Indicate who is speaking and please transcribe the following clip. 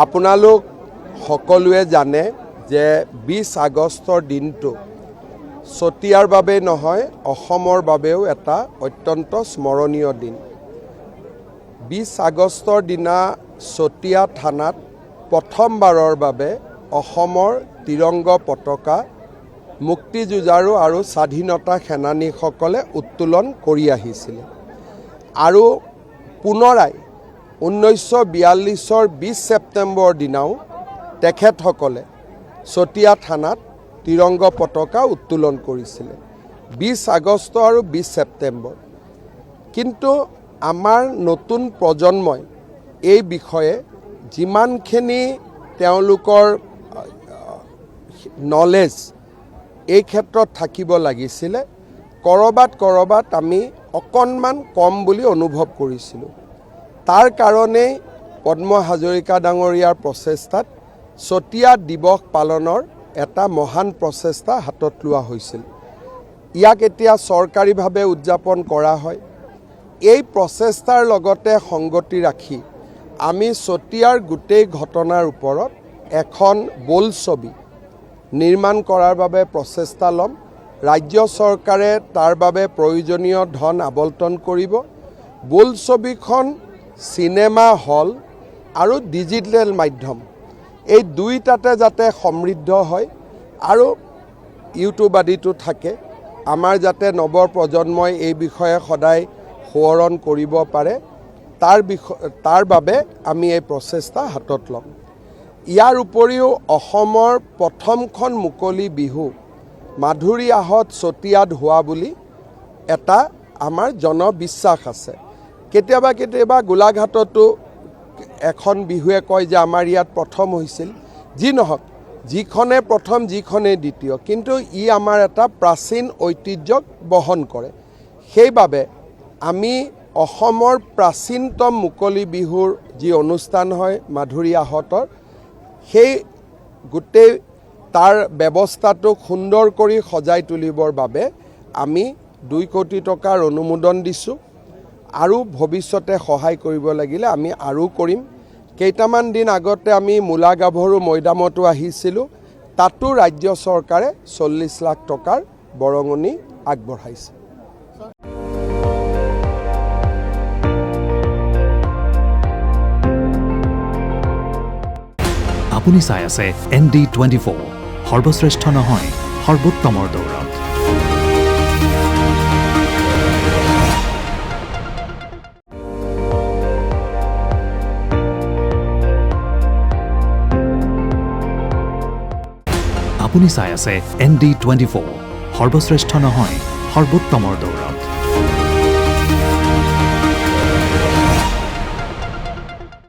Speaker 1: আপোনালোক সকলোৱে জানে যে 20 আগষ্টৰ দিনটো চতিয়াৰ বাবে নহয় অসমৰ বাবেও এটা অত্যন্ত স্মৰণীয় দিন। 20 আগষ্টৰ দিনা চতিয়া থানাত প্ৰথমবাৰৰ বাবে অসমৰ তিৰংগ পতাকা মুক্তিযুঁজাৰু আৰু স্বাধীনতা সেনানীসকলে উত্তোলন কৰি আহিছিল আৰু পুনৰাই 1942 20 ছেপ্টেম্বৰ দিনাও তেখেতসকলে চতিয়া থানাত তিৰংগ পতাকা উত্তোলন কৰিছিলে 20 আগষ্ট আৰু 20 ছেপ্টেম্বৰ। কিন্তু আমাৰ নতুন প্ৰজন্মই এই বিষয়ে যিমানখিনি তেওঁলোকৰ নলেজ এই ক্ষেত্ৰত থাকিব লাগিছিলে কৰবাত আমি অকণমান কম বুলি অনুভৱ কৰিছিলোঁ। তাৰ কাৰণেই পদ্ম হাজৰিকা ডাঙৰীয়াৰ প্ৰচেষ্টাত চতিয়া দিৱস পালনৰ এটা মহান প্ৰচেষ্টা হাতত লোৱা হৈছিল। ইয়াক এতিয়া চৰকাৰীভাৱে উদযাপন কৰা হয়। এই প্ৰচেষ্টাৰ লগতে সংগতি ৰাখি আমি চতিয়াৰ গোটেই ঘটনাৰ ওপৰত এখন বোলছবি নিৰ্মাণ কৰাৰ বাবে প্ৰচেষ্টা ল'ম। ৰাজ্য চৰকাৰে তাৰ বাবে প্ৰয়োজনীয় ধন আবণ্টন কৰিব। বোলছবিখন চিনেমা হল আৰু ডিজিটেল মাধ্যম এই দুইটাতে যাতে সমৃদ্ধ হয় আৰু ইউটিউব আদিতো থাকে, আমাৰ যাতে নৱ প্ৰজন্মই এই বিষয়ে সদায় সোঁৱৰণ কৰিব পাৰে, তাৰ বাবে আমি এই প্ৰচেষ্টা হাতত ল'ম। ইয়াৰ উপৰিও অসমৰ প্ৰথমখন মুকলি বিহু মাধুৰী আহত চতিয়াত হোৱা বুলি এটা আমাৰ জনবিশ্বাস আছে। কেতিয়াবা গোলাঘাটতো এখন বিহুৱে কয় যে আমাৰ ইয়াত প্ৰথম হৈছিল। যি নহওক, যিখনে প্ৰথম যিখনে দ্বিতীয়, কিন্তু ই আমাৰ এটা প্ৰাচীন ঐতিহ্যক বহন কৰে। সেইবাবে আমি অসমৰ প্ৰাচীনতম মুকলি বিহুৰ যি অনুষ্ঠান হয় মাধুৰী আহতৰ, সেই গোটেই তাৰ ব্যৱস্থাটোক সুন্দৰ কৰি সজাই তুলিবৰ বাবে আমি 2 কোটি টকাৰ অনুমোদন দিছোঁ আৰু ভৱিষ্যতে সহায় কৰিব লাগিলে আমি আৰু কৰিম। কেইটামান দিন আগতে আমি মূলা গাভৰু মৈদামতো আহিছিলোঁ, তাতো ৰাজ্য চৰকাৰে 40 লাখ টকাৰ বৰঙণি আগবঢ়াইছে।
Speaker 2: আপুনি চাই আছে ND24, সৰ্বশ্ৰেষ্ঠ নহয় সৰ্বোত্তমৰ দৌৰত। আপুনি চাই আছে ND24, সৰ্বশ্ৰেষ্ঠ নহয় সৰ্বোত্তমৰ দৌৰত।